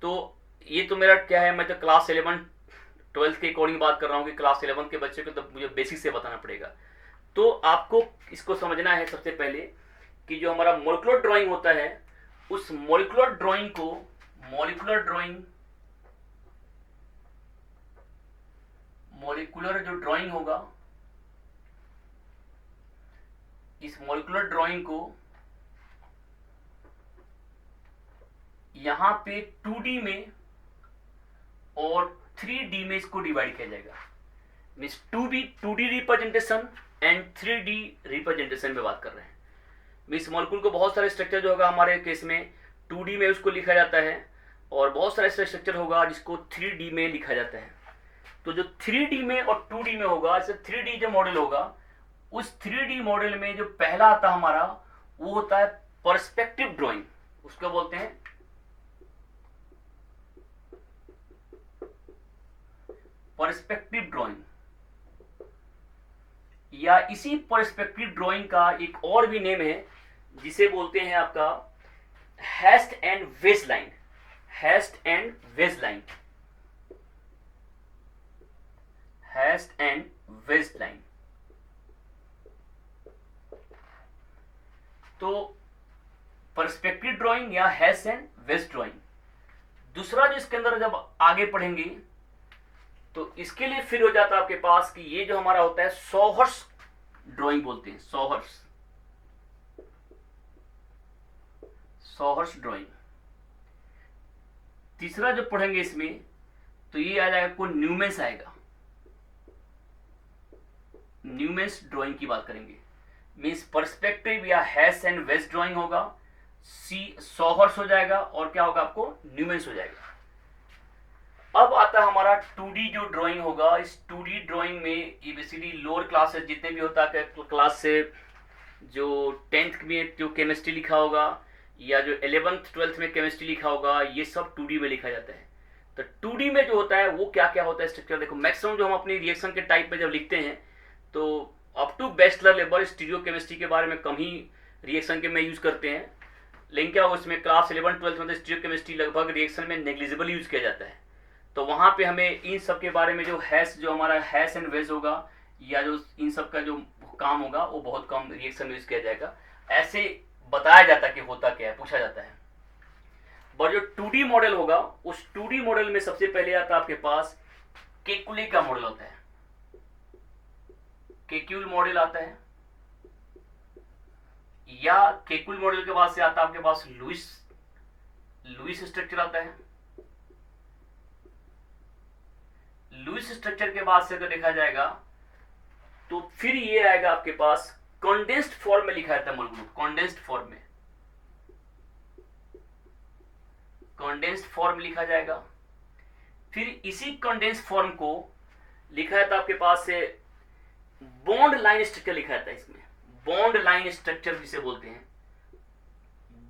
तो ये तो मेरा क्या है, मैं तो क्लास 11-12 के अकॉर्डिंग बात कर रहा हूँ कि क्लास 11 के बच्चे को तो मुझे बेसिक से बताना पड़ेगा। तो आपको इसको समझना है सबसे पहले कि जो हमारा मॉलिक्यूलर ड्राइंग होता है, उस मॉलिक्यूलर ड्राइंग को मॉलिक्यूलर जो ड्राइंग होगा, इस मॉलिक्यूलर ड्राइंग को यहां पे 2D में और 3D में इसको डिवाइड किया जाएगा। Means 2D representation and 3D representation में बात कर रहे हैं। मीन्स मॉलिक्यूल को बहुत सारे स्ट्रक्चर जो होगा हमारे केस में 2D में उसको लिखा जाता है, और बहुत सारे ऐसे स्ट्रक्चर होगा जिसको 3D में लिखा जाता है। तो जो 3D में और 2D में होगा, जैसे 3D जो मॉडल होगा, उस 3D मॉडल में जो पहला आता हमारा वो होता है पर्सपेक्टिव ड्राइंग। उसको बोलते हैं पर्सपेक्टिव ड्राइंग, या इसी पर्सपेक्टिव ड्राइंग का एक और भी नेम है जिसे बोलते हैं आपका hashed and wedge line. Hashed and wedge line, hashed and wedge line. तो पर्सपेक्टिव ड्राइंग या हैश एंड वेज ड्राइंग। दूसरा जो इसके अंदर जब आगे पढ़ेंगे तो इसके लिए फिर हो जाता है आपके पास कि ये जो हमारा होता है सॉहर्स ड्राइंग बोलते हैं, सॉहर्स ड्राइंग। तीसरा जो पढ़ेंगे इसमें तो ये आ जाएगा, कोई न्यूमेंस आएगा, न्यूमेंस ड्राइंग की बात करेंगे। मीन्स पर्सपेक्टिव या हैश एंड वेज ड्राइंग होगा, सॉहर्स हो जाएगा, और क्या होगा आपको, न्यूमेंस हो जाएगा। अब आता है हमारा 2D जो ड्राइंग होगा। इस 2D ड्राइंग में ABCD लोअर क्लासेस जितने भी होता है क्लास से, जो 10th में जो केमिस्ट्री लिखा होगा या जो 11th 12th में केमिस्ट्री लिखा होगा, ये सब 2D में लिखा जाता है। तो 2D में जो होता है वो क्या क्या होता है स्ट्रक्चर, देखो मैक्सिमम जो हम अपनी रिएक्शन के टाइप पे जब लिखते हैं तो up to bachelor level stereochemistry के बारे में कम ही रिएक्शन के में यूज करते हैं। लेकिन क्या हो, इसमें क्लास 11-12 में स्टीरियो केमिस्ट्री लगभग रिएक्शन में नेग्लिजिबल यूज किया जाता है। तो वहाँ पे हमें इन सब के बारे में जो हमारा हैश एंड वेज होगा या जो इन सब का जो काम होगा वो बहुत कम रिएक्शन में यूज किया जाएगा। ऐसे बताया जाता है कि होता क्या है, पूछा जाता है। पर जो 2D मॉडल होगा, उस 2D मॉडल में सबसे पहले आता है आपके पास केकुले का मॉडल होता है, केक्यूल मॉडल आता है, या केकुल मॉडल के बाद से आता है आपके पास लुईस स्ट्रक्चर आता है। लुईस स्ट्रक्चर के बाद से अगर देखा जाएगा तो फिर ये आएगा आपके पास कंडेंस्ड फॉर्म में लिखा जाता है मॉलिक्यूल, कंडेंस्ड फॉर्म लिखा जाएगा। फिर इसी कंडेंस्ड फॉर्म को लिखा जाता है आपके पास से बॉन्ड लाइन स्ट्रक्चर लिखा जाता है। इसमें बॉन्ड लाइन स्ट्रक्चर जिसे बोलते हैं,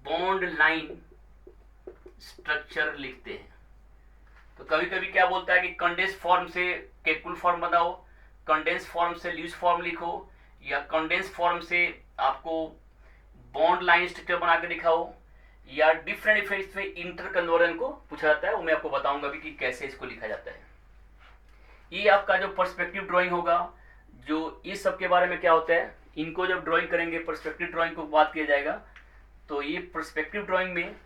बॉन्ड लाइन स्ट्रक्चर लिखते हैं। तो कभी कभी क्या बोलता है कि कंडेंस फॉर्म से केकुल फॉर्म बनाओ, कंडेंस फॉर्म से लुईस फॉर्म लिखो, या कंडेंस फॉर्म से आपको बॉन्ड लाइन स्ट्रक्चर बना के दिखाओ, या डिफरेंट इसमें इंटर कन्वर्जन को पूछा जाता है। वो मैं आपको बताऊंगा भी कि कैसे इसको लिखा जाता है। ये आपका जो पर्सपेक्टिव ड्राइंग होगा, जो इस सब के बारे में क्या होता है, इनको जब ड्राइंग करेंगे पर्सपेक्टिव ड्राइंग को बात किया जाएगा तो ये पर्सपेक्टिव ड्राइंग में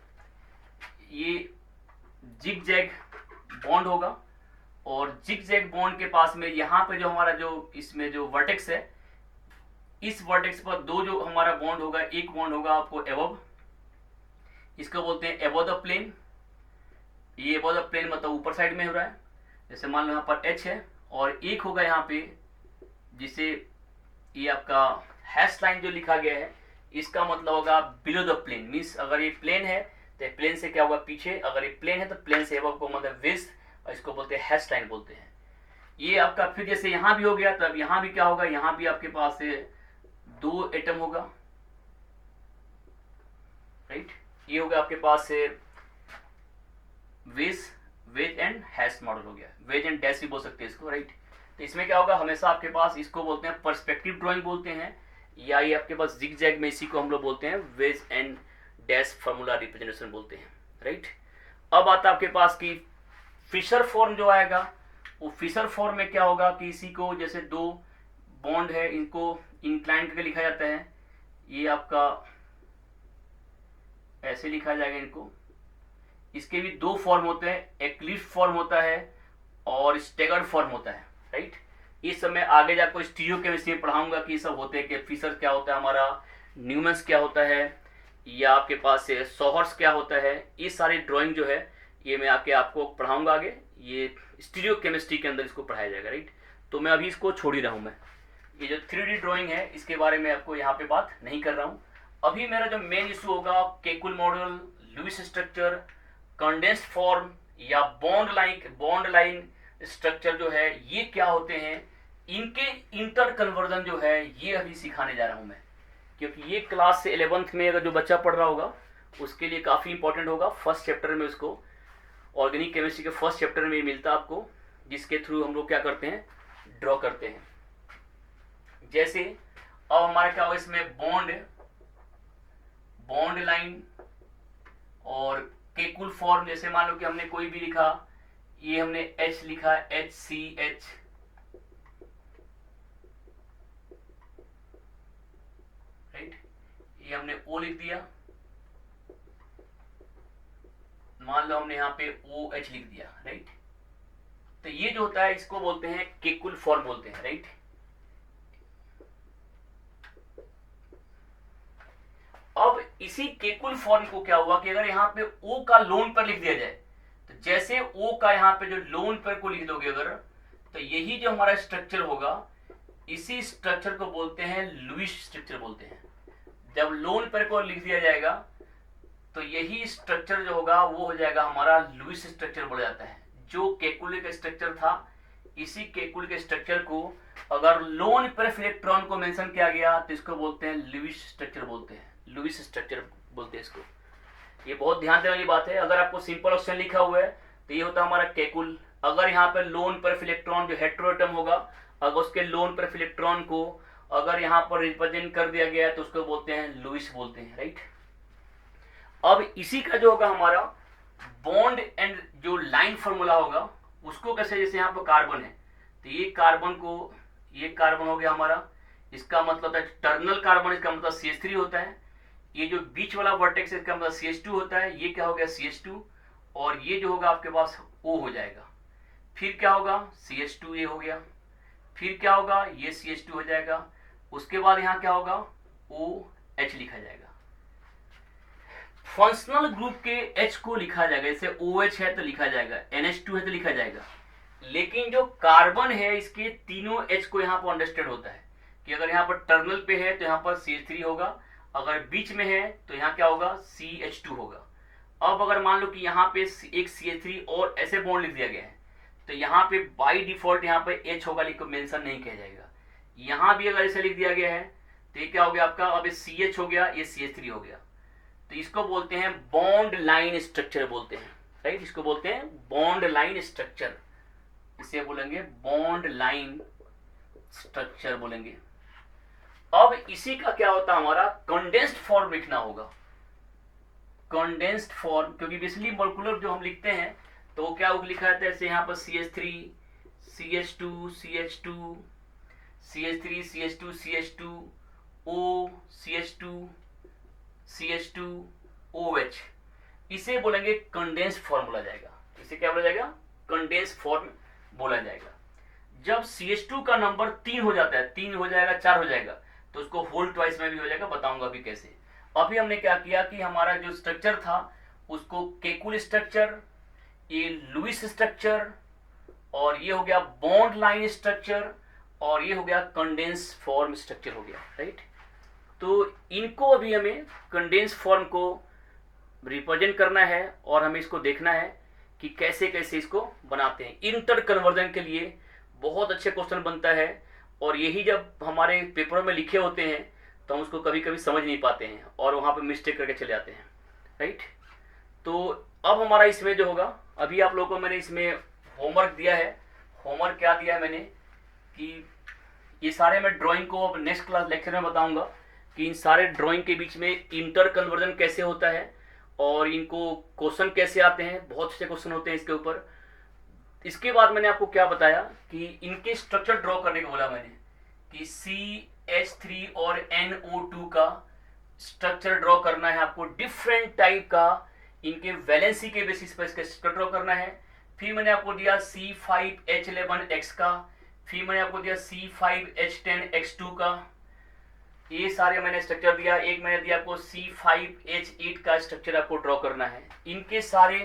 ये जिग जैग बॉन्ड होगा, और जिग जैग बॉन्ड के पास में यहाँ पे जो हमारा जो इसमें जो वर्टेक्स है, इस वर्टेक्स पर दो जो हमारा बॉन्ड होगा, एक बॉन्ड होगा आपको एबव, इसको बोलते हैं एबव द प्लेन। ये एबव द प्लेन मतलब ऊपर साइड में हो रहा है, जैसे मान लो यहाँ पर H है, और एक होगा यहाँ पे जिसे ये आपका हैश लाइन जो लिखा गया है इसका मतलब होगा बिलो द प्लेन, मीन्स अगर ये प्लेन है तो प्लेन से क्या होगा पीछे, अगर ये प्लेन है तो प्लेन से को मतलब वेस्ट, और इसको बोलते हैं हैश लाइन बोलते हैं। ये आपका फिर जैसे यहाँ भी हो गया तो अब यहाँ भी क्या होगा, यहाँ भी आपके पास 2 एटम होगा, राइट। ये हो गया आपके पास वेज एंड हैश मॉडल हो गया, वेज एंड डैश भी बोल सकते हैं इसको, राइट। तो इसमें क्या होगा, हमेशा आपके पास इसको बोलते हैं पर्सपेक्टिव ड्राइंग बोलते हैं, या ये आपके पास जिग जैग में इसी को हम लोग बोलते हैं wedge and dash formula representation बोलते हैं, राइट। अब आता है आपके पास कि फिशर फॉर्म जो आएगा, वो फिशर फॉर्म में क्या होगा कि इसी को जैसे 2 बॉन्ड है इनको इंक्लाइन करके लिखा जाता है, ये आपका ऐसे लिखा जाएगा इनको। इसके भी 2 फॉर्म होते हैं, एक्लिप्स फॉर्म होता है और स्टेगर्ड फॉर्म होता है, राइट। इस समय आगे जाकर स्टीरियो केमिस्ट्री में पढ़ाऊंगा कि सब होते हैं कि फिशर क्या होता है हमारा, न्यूमन्स क्या होता है, या आपके पास सोहर्स क्या होता है। ये सारी ड्राइंग जो है ये मैं आपको पढ़ाऊंगा आगे, ये स्टीरियो केमिस्ट्री के अंदर इसको पढ़ाया जाएगा, राइट। तो मैं अभी इसको छोड़ ही रहा हूँ, मैं ये जो 3D ड्राइंग है इसके बारे में आपको यहाँ पे बात नहीं कर रहा हूँ। अभी मेरा जो मेन इशू होगा Kekule model, Lewis structure, condensed form या बॉन्ड लाइन स्ट्रक्चर जो है ये क्या होते हैं, इनके इंटर कन्वर्जन जो है ये अभी सिखाने जा रहा हूँ मैं, क्योंकि ये क्लास से 11th में अगर जो बच्चा पढ़ रहा होगा उसके लिए काफ़ी इंपॉर्टेंट होगा। फर्स्ट चैप्टर में उसको ऑर्गेनिक केमिस्ट्री के फर्स्ट चैप्टर में मिलता है आपको, जिसके थ्रू हम लोग क्या करते हैं, ड्रॉ करते हैं। जैसे अब हमारा क्या होगा इसमें बॉन्ड लाइन और केकुल फॉर्म, जैसे मान लो कि हमने कोई भी लिखा, ये हमने H लिखा HCH, राइट, ये हमने O लिख दिया, मान लो हमने यहाँ पे OH लिख दिया, राइट। तो ये जो होता है इसको बोलते हैं केकुल फॉर्म बोलते हैं, राइट। अब इसी केकुल फॉर्म को क्या हुआ कि अगर यहाँ पे O का लोन पर लिख दिया जाए, तो जैसे O का यहाँ पे जो लोन पर को लिख दोगे अगर, तो यही जो हमारा स्ट्रक्चर होगा इसी स्ट्रक्चर को बोलते हैं लुईस स्ट्रक्चर बोलते हैं। जब लोन पर को लिख दिया जाएगा तो यही स्ट्रक्चर जो होगा वो हो जाएगा हमारा लुईस स्ट्रक्चर बोला जाता है। जो केकुल का स्ट्रक्चर था, इसी केकुल के स्ट्रक्चर को अगर लोन पर इलेक्ट्रॉन को मेंशन किया गया तो इसको बोलते हैं लुईस स्ट्रक्चर बोलते हैं, लुईस स्ट्रक्चर बोलते हैं इसको। ये बहुत ध्यान देने वाली बात है। अगर आपको सिंपल ऑप्शन लिखा हुआ है तो ये होता है हमारा केकुल। अगर यहाँ पर लोन पर इलेक्ट्रॉन जो हेटेरोएटम होगा, अगर उसके लोन पर इलेक्ट्रॉन को अगर यहाँ पर रिप्रेजेंट कर दिया गया है तो उसको बोलते हैं लुईस बोलते हैं, राइट। अब इसी का जो होगा हमारा बॉन्ड एंड जो लाइन फॉर्मूला होगा उसको कैसे, जैसे यहाँ पर कार्बन है तो ये कार्बन हो गया हमारा, इसका मतलब है टर्मिनल कार्बन, इसका मतलब CH3 होता है। ये जो बीच वाला वर्टेक्स इसका मतलब CH2 होता है, ये क्या हो गया CH2, और ये जो होगा आपके पास O हो जाएगा। फिर क्या होगा CH2 ये हो गया, फिर क्या होगा ये CH2 हो जाएगा, उसके बाद यहाँ क्या होगा OH लिखा जाएगा। फंक्शनल ग्रुप के H को लिखा जाएगा, जैसे OH है तो लिखा जाएगा, NH2 है तो लिखा जाएगा। लेकिन जो कार्बन है इसके तीनों H को यहाँ पर अंडरस्टैंड होता है कि अगर यहाँ पर टर्मिनल पे है तो यहाँ पर CH3 होगा, अगर बीच में है तो यहाँ क्या होगा CH2 होगा। अब अगर मान लो कि यहाँ पे एक CH3 और ऐसे बॉन्ड लिख दिया गया है तो यहाँ पे बाय डिफॉल्ट यहाँ पे H होगा, लिखो मेंशन नहीं किया जाएगा। यहाँ भी अगर ऐसे लिख दिया गया है तो ये क्या हो गया आपका, अब ये CH हो गया, ये CH3 हो गया। तो इसको बोलते हैं बॉन्ड लाइन स्ट्रक्चर बोलते हैं, राइट। इसको बोलते हैं बॉन्ड लाइन स्ट्रक्चर, इसे बोलेंगे बॉन्ड लाइन स्ट्रक्चर बोलेंगे। अब इसी का क्या होता है हमारा कंडेंस्ड फॉर्म लिखना होगा, कंडेंस्ड फॉर्म, क्योंकि बेसिकली मॉलिक्यूलर जो हम लिखते हैं तो वो क्या लिखा जाता है, जैसे यहाँ पर CH3 CH2 CH2 CH3 CH2 CH2 O CH2 CH2 OH, इसे बोलेंगे कंडेंस्ड फॉर्म बोला जाएगा। इसे क्या बोला जाएगा, कंडेंस्ड फॉर्म बोला जाएगा। जब CH2 का नंबर 3 हो जाता है, 3 हो जाएगा 4 हो जाएगा तो उसको होल ट्वाइस में भी हो जाएगा, बताऊंगा अभी कैसे। अभी हमने क्या किया कि हमारा जो स्ट्रक्चर था उसको केकुल स्ट्रक्चर, ये लुईस स्ट्रक्चर, और ये हो गया बॉन्ड लाइन स्ट्रक्चर, और ये हो गया कंडेंस फॉर्म स्ट्रक्चर हो गया, राइट। तो इनको अभी हमें कंडेंस फॉर्म को रिप्रेजेंट करना है और हमें इसको देखना है कि कैसे कैसे इसको बनाते हैं। इंटर कन्वर्जन के लिए बहुत अच्छे क्वेश्चन बनता है और यही जब हमारे पेपरों में लिखे होते हैं तो हम उसको कभी कभी समझ नहीं पाते हैं और वहाँ पे मिस्टेक करके चले जाते हैं, राइट। तो अब हमारा इसमें जो होगा, अभी आप लोगों को मैंने इसमें होमवर्क दिया है। होमवर्क क्या दिया है मैंने कि ये सारे मैं ड्राइंग को अब नेक्स्ट क्लास लेक्चर में बताऊंगा कि इन सारे ड्राइंग के बीच में इंटर कन्वर्जन कैसे होता है और इनको क्वेश्चन कैसे आते हैं। बहुत अच्छे क्वेश्चन होते हैं इसके ऊपर। इसके बाद मैंने आपको क्या बताया कि इनके स्ट्रक्चर ड्रॉ करने को बोला मैंने कि CH3 और NO2 का स्ट्रक्चर ड्रॉ करना है आपको। डिफरेंट टाइप का इनके वैलेंसी के बेसिस पर इसका स्ट्रक्चर ड्रॉ करना है। फिर मैंने आपको दिया C5H11X का, फिर मैंने आपको दिया C5H10X2 का। ये सारे मैंने स्ट्रक्चर दिया। एक मैंने दिया आपको C5H8 का स्ट्रक्चर आपको ड्रॉ करना है। इनके सारे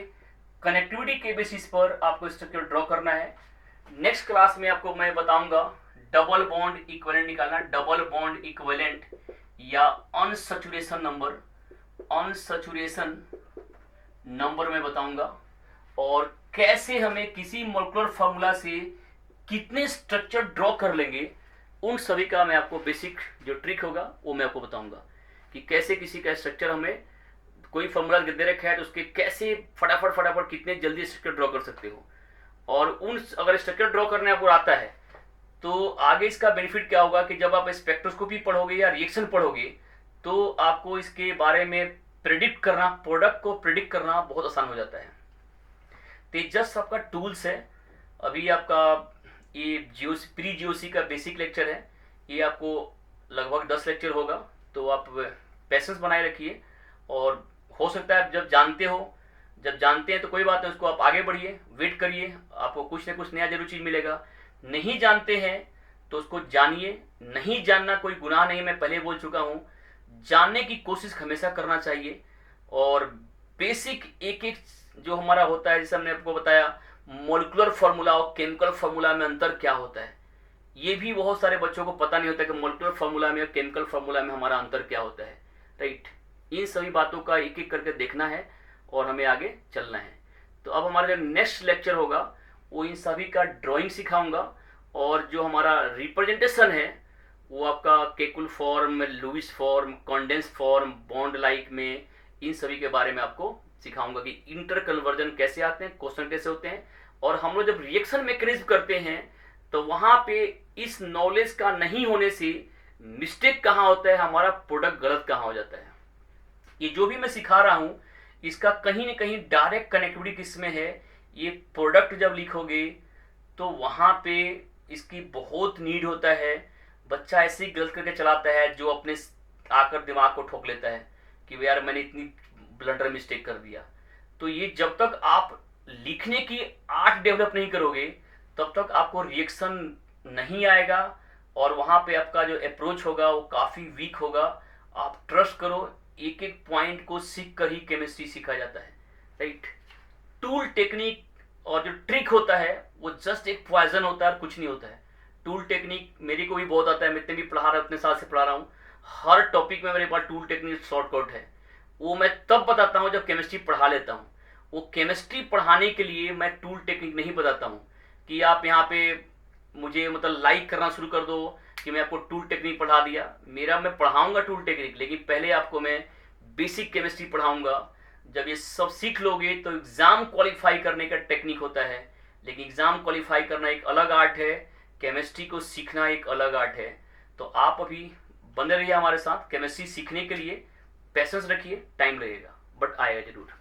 कनेक्टिविटी के बेसिस पर आपको स्ट्रक्चर ड्रॉ करना है। नेक्स्ट क्लास में आपको मैं बताऊंगा डबल बॉन्ड इक्विवेलेंट निकालना, डबल बॉन्ड इक्विवेलेंट या अनसैचुरेशन नंबर, अनसैचुरेशन नंबर में बताऊंगा और कैसे हमें किसी मॉलिक्यूलर फार्मूला से कितने स्ट्रक्चर ड्रॉ कर लेंगे, उन सभी का मैं आपको बेसिक जो ट्रिक होगा वो मैं आपको बताऊंगा कि कैसे किसी का स्ट्रक्चर हमें कोई फार्मूला दे रखा है तो उसके कैसे फटाफट कितने जल्दी स्ट्रक्चर ड्रॉ कर सकते हो। और उन अगर स्ट्रक्चर ड्रॉ करने आपको आता है तो आगे इसका बेनिफिट क्या होगा कि जब आप स्पेक्ट्रोस्कोपी पढ़ोगे या रिएक्शन पढ़ोगे तो आपको इसके बारे में प्रेडिक्ट करना, प्रोडक्ट को प्रेडिक्ट करना बहुत आसान हो जाता है। तो ये जस्ट आपका टूल्स है। अभी आपका ये प्री जीओसी का बेसिक लेक्चर है, ये आपको लगभग 10 लेक्चर होगा। तो आप पैसेंस बनाए रखिए और हो सकता है जब जानते हैं तो कोई बात नहीं, उसको आप आगे बढ़िए, वेट करिए, आपको कुछ ना कुछ नया जरूर चीज़ मिलेगा। नहीं जानते हैं तो उसको जानिए। नहीं जानना कोई गुनाह नहीं, मैं पहले बोल चुका हूँ। जानने की कोशिश हमेशा करना चाहिए और बेसिक एक एक जो हमारा होता है, जैसे हमने आपको बताया मॉलिक्यूलर फार्मूला और केमिकल फार्मूला में अंतर क्या होता है, ये भी बहुत सारे बच्चों को पता नहीं होता कि मॉलिक्यूलर फार्मूला में और केमिकल फार्मूला में हमारा अंतर क्या होता है, राइट। इन सभी बातों का एक एक करके देखना है और हमें आगे चलना है। तो अब हमारा जो नेक्स्ट लेक्चर होगा वो इन सभी का ड्राइंग सिखाऊंगा और जो हमारा रिप्रेजेंटेशन है वो आपका Kekule form, Lewis form, condense form, bond line में इन सभी के बारे में आपको सिखाऊंगा कि इंटर कन्वर्जन कैसे आते हैं, क्वेश्चन कैसे होते हैं। और हम लोग जब रिएक्शन मैकेनिज्म करते हैं तो वहां पे इस नॉलेज का नहीं होने से मिस्टेक कहाँ होता है, हमारा प्रोडक्ट गलत कहाँ हो जाता है। ये जो भी मैं सिखा रहा हूँ इसका कहीं ना कहीं डायरेक्ट कनेक्टिविटी किसमें है। ये प्रोडक्ट जब लिखोगे तो वहां पे इसकी बहुत नीड होता है। बच्चा ऐसे ही गलत करके चलाता है जो अपने आकर दिमाग को ठोक लेता है कि यार मैंने इतनी ब्लंडर मिस्टेक कर दिया। तो ये जब तक आप लिखने की आर्ट डेवलप नहीं करोगे तब तक आपको रिएक्शन नहीं आएगा और वहां पे आपका जो अप्रोच होगा वो काफी वीक होगा। आप ट्रस्ट करो, एक एक पॉइंट को सीख कर ही केमिस्ट्री सीखा जाता है, राइट। टूल टेक्निक और जो ट्रिक होता है वो जस्ट एक पॉइजन होता है और कुछ नहीं होता है। टूल टेक्निक मेरे को भी बहुत आता है, मैं इतने भी पढ़ा रहा हूँ, इतने साल से पढ़ा रहा हूँ। हर टॉपिक में मेरे पास टूल टेक्निक शॉर्टकट है, वो मैं तब बताता हूँ जब केमिस्ट्री पढ़ा लेता हूँ। वो केमिस्ट्री पढ़ाने के लिए मैं टूल टेक्निक नहीं बताता हूँ कि आप यहाँ पे मुझे मतलब लाइक करना शुरू कर दो कि मैं आपको टूल टेक्निक पढ़ा दिया। मैं पढ़ाऊंगा टूल टेक्निक, लेकिन पहले आपको मैं बेसिक केमिस्ट्री पढ़ाऊंगा। जब ये सब सीख लोगे तो एग्जाम क्वालिफाई करने का टेक्निक होता है, लेकिन एग्जाम क्वालिफाई करना एक अलग आर्ट है, केमिस्ट्री को सीखना एक अलग आर्ट है। तो आप अभी बने रहिए हमारे साथ। केमिस्ट्री सीखने के लिए पेशेंस रखिए, टाइम लगेगा बट आएगा जरूर।